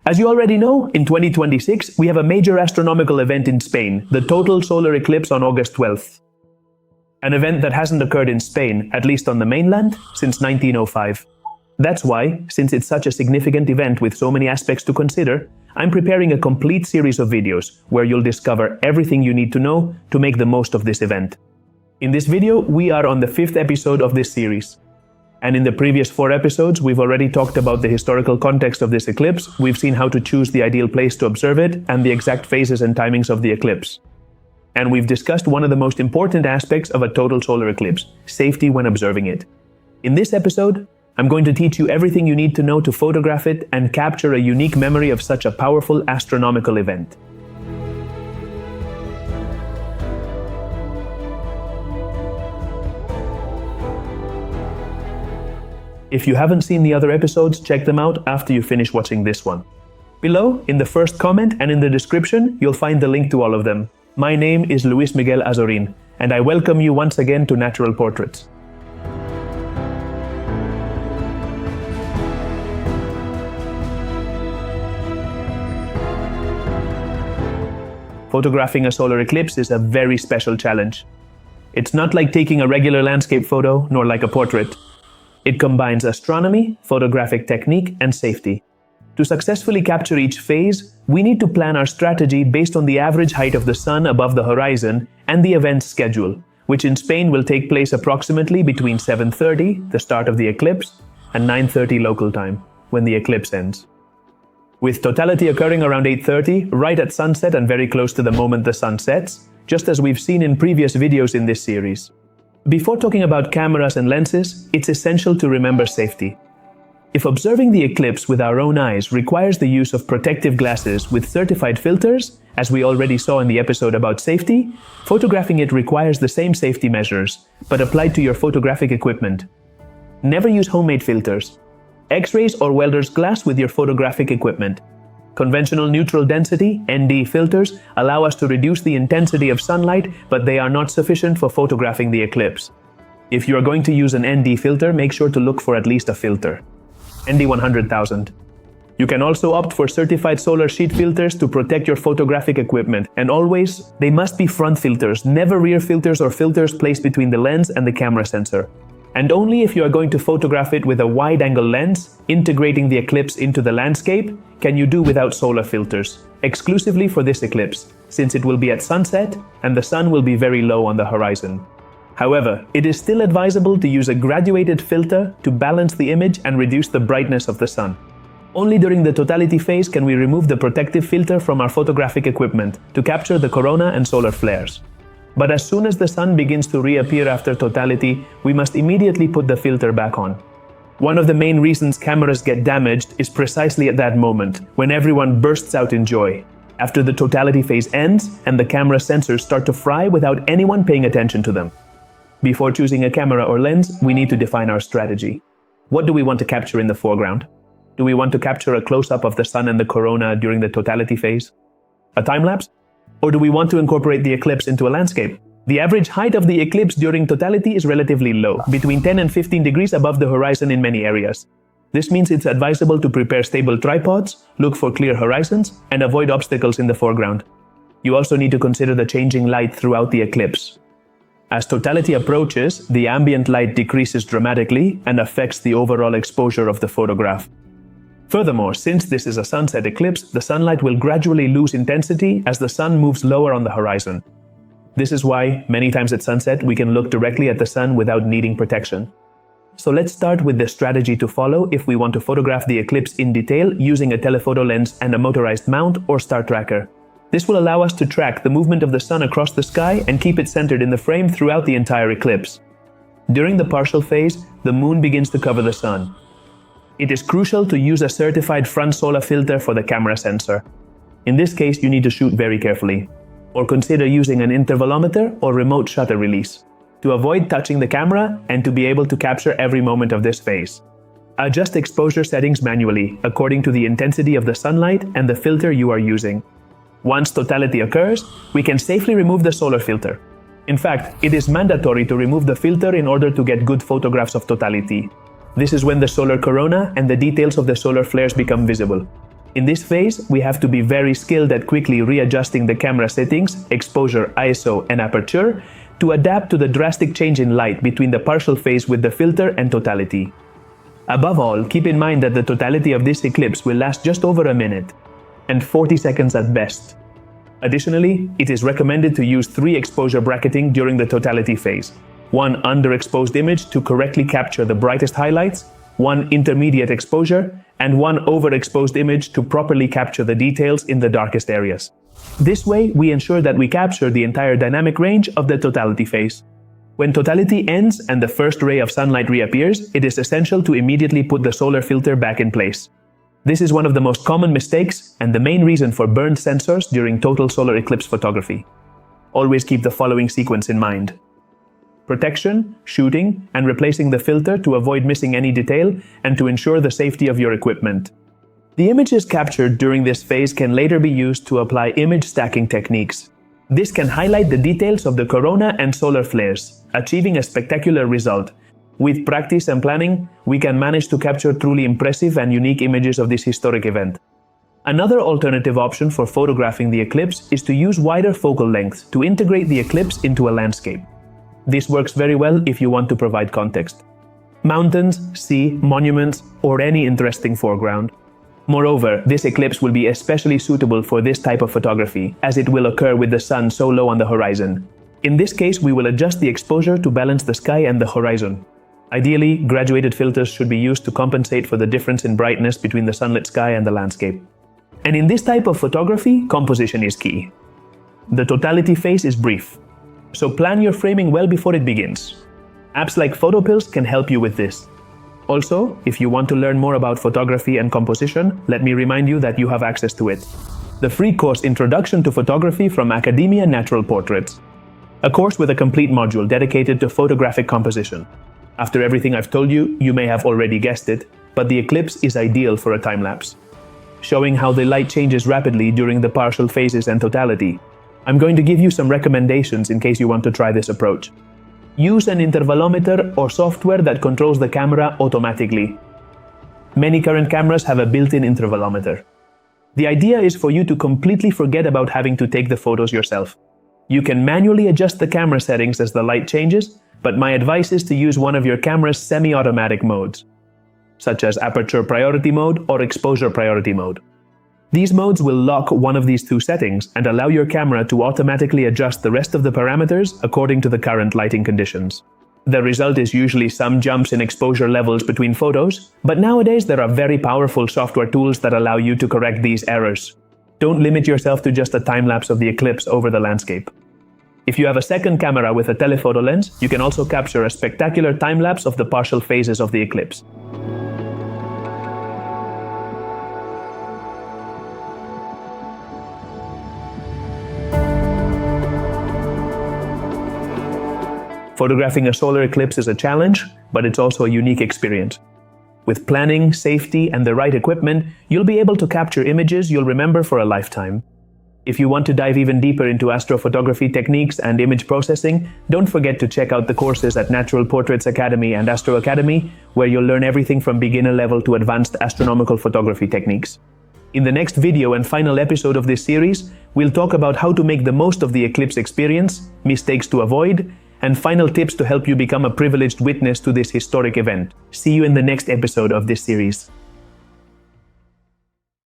As you already know, in 2026, we have a major astronomical event in Spain, the total solar eclipse on August 12th. An event that hasn't occurred in Spain, at least on the mainland, since 1905. That's why, since it's such a significant event with so many aspects to consider, I'm preparing a complete series of videos where you'll discover everything you need to know to make the most of this event. In this video, we are on the 5th episode of this series. And in the previous 4 episodes, we've already talked about the historical context of this eclipse, we've seen how to choose the ideal place to observe it, and the exact phases and timings of the eclipse. And we've discussed one of the most important aspects of a total solar eclipse, safety when observing it. In this episode, I'm going to teach you everything you need to know to photograph it and capture a unique memory of such a powerful astronomical event. If you haven't seen the other episodes, check them out after you finish watching this one. Below, in the first comment and in the description, you'll find the link to all of them. My name is Luis Miguel Azorin, and I welcome you once again to Natural Portraits. Photographing a solar eclipse is a very special challenge. It's not like taking a regular landscape photo, nor like a portrait. It combines astronomy, photographic technique, and safety. To successfully capture each phase, we need to plan our strategy based on the average height of the sun above the horizon and the event's schedule, which in Spain will take place approximately between 7:30, the start of the eclipse, and 9:30 local time, when the eclipse ends. With totality occurring around 8:30, right at sunset and very close to the moment the sun sets, just as we've seen in previous videos in this series. Before talking about cameras and lenses, it's essential to remember safety. If observing the eclipse with our own eyes requires the use of protective glasses with certified filters, as we already saw in the episode about safety, photographing it requires the same safety measures, but applied to your photographic equipment. Never use homemade filters. X-rays or welder's glass with your photographic equipment. Conventional neutral density (ND) filters allow us to reduce the intensity of sunlight, but they are not sufficient for photographing the eclipse. If you are going to use an ND filter, make sure to look for at least a filter. ND 100,000. You can also opt for certified solar sheet filters to protect your photographic equipment, and always, they must be front filters, never rear filters or filters placed between the lens and the camera sensor. And only if you are going to photograph it with a wide-angle lens, integrating the eclipse into the landscape, can you do without solar filters, exclusively for this eclipse, since it will be at sunset and the sun will be very low on the horizon. However, it is still advisable to use a graduated filter to balance the image and reduce the brightness of the sun. Only during the totality phase can we remove the protective filter from our photographic equipment to capture the corona and solar flares. But as soon as the sun begins to reappear after totality, we must immediately put the filter back on. One of the main reasons cameras get damaged is precisely at that moment, when everyone bursts out in joy, after the totality phase ends and the camera sensors start to fry without anyone paying attention to them. Before choosing a camera or lens, we need to define our strategy. What do we want to capture in the foreground? Do we want to capture a close-up of the sun and the corona during the totality phase? A time-lapse? Or do we want to incorporate the eclipse into a landscape? The average height of the eclipse during totality is relatively low, between 10 and 15 degrees above the horizon in many areas. This means it's advisable to prepare stable tripods, look for clear horizons, and avoid obstacles in the foreground. You also need to consider the changing light throughout the eclipse. As totality approaches, the ambient light decreases dramatically and affects the overall exposure of the photograph. Furthermore, since this is a sunset eclipse, the sunlight will gradually lose intensity as the sun moves lower on the horizon. This is why, many times at sunset, we can look directly at the sun without needing protection. So let's start with the strategy to follow if we want to photograph the eclipse in detail using a telephoto lens and a motorized mount or star tracker. This will allow us to track the movement of the sun across the sky and keep it centered in the frame throughout the entire eclipse. During the partial phase, the moon begins to cover the sun. It is crucial to use a certified front solar filter for the camera sensor. In this case, you need to shoot very carefully, or consider using an intervalometer or remote shutter release, to avoid touching the camera and to be able to capture every moment of this phase. Adjust exposure settings manually, according to the intensity of the sunlight and the filter you are using. Once totality occurs, we can safely remove the solar filter. In fact, it is mandatory to remove the filter in order to get good photographs of totality. This is when the solar corona and the details of the solar flares become visible. In this phase, we have to be very skilled at quickly readjusting the camera settings, exposure, ISO, and aperture to adapt to the drastic change in light between the partial phase with the filter and totality. Above all, keep in mind that the totality of this eclipse will last just over a minute, and 40 seconds at best. Additionally, it is recommended to use 3 exposure bracketing during the totality phase. 1 underexposed image to correctly capture the brightest highlights, 1 intermediate exposure, and 1 overexposed image to properly capture the details in the darkest areas. This way, we ensure that we capture the entire dynamic range of the totality phase. When totality ends and the first ray of sunlight reappears, it is essential to immediately put the solar filter back in place. This is one of the most common mistakes and the main reason for burned sensors during total solar eclipse photography. Always keep the following sequence in mind: protection, shooting, and replacing the filter to avoid missing any detail and to ensure the safety of your equipment. The images captured during this phase can later be used to apply image stacking techniques. This can highlight the details of the corona and solar flares, achieving a spectacular result. With practice and planning, we can manage to capture truly impressive and unique images of this historic event. Another alternative option for photographing the eclipse is to use wider focal lengths to integrate the eclipse into a landscape. This works very well if you want to provide context: mountains, sea, monuments, or any interesting foreground. Moreover, this eclipse will be especially suitable for this type of photography, as it will occur with the sun so low on the horizon. In this case, we will adjust the exposure to balance the sky and the horizon. Ideally, graduated filters should be used to compensate for the difference in brightness between the sunlit sky and the landscape. And in this type of photography, composition is key. The totality phase is brief, so plan your framing well before it begins. Apps like PhotoPills can help you with this. Also, if you want to learn more about photography and composition, let me remind you that you have access to it. The free course Introduction to Photography from Academia Natural Portraits. A course with a complete module dedicated to photographic composition. After everything I've told you, you may have already guessed it, but the eclipse is ideal for a time-lapse, showing how the light changes rapidly during the partial phases and totality. I'm going to give you some recommendations in case you want to try this approach. Use an intervalometer or software that controls the camera automatically. Many current cameras have a built-in intervalometer. The idea is for you to completely forget about having to take the photos yourself. You can manually adjust the camera settings as the light changes, but my advice is to use one of your camera's semi-automatic modes, such as aperture priority mode or exposure priority mode. These modes will lock one of these 2 settings and allow your camera to automatically adjust the rest of the parameters according to the current lighting conditions. The result is usually some jumps in exposure levels between photos, but nowadays there are very powerful software tools that allow you to correct these errors. Don't limit yourself to just a time-lapse of the eclipse over the landscape. If you have a second camera with a telephoto lens, you can also capture a spectacular time-lapse of the partial phases of the eclipse. Photographing a solar eclipse is a challenge, but it's also a unique experience. With planning, safety, and the right equipment, you'll be able to capture images you'll remember for a lifetime. If you want to dive even deeper into astrophotography techniques and image processing, don't forget to check out the courses at Natural Portraits Academy and Astro Academy, where you'll learn everything from beginner level to advanced astronomical photography techniques. In the next video and final episode of this series, we'll talk about how to make the most of the eclipse experience, mistakes to avoid, and final tips to help you become a privileged witness to this historic event. See you in the next episode of this series.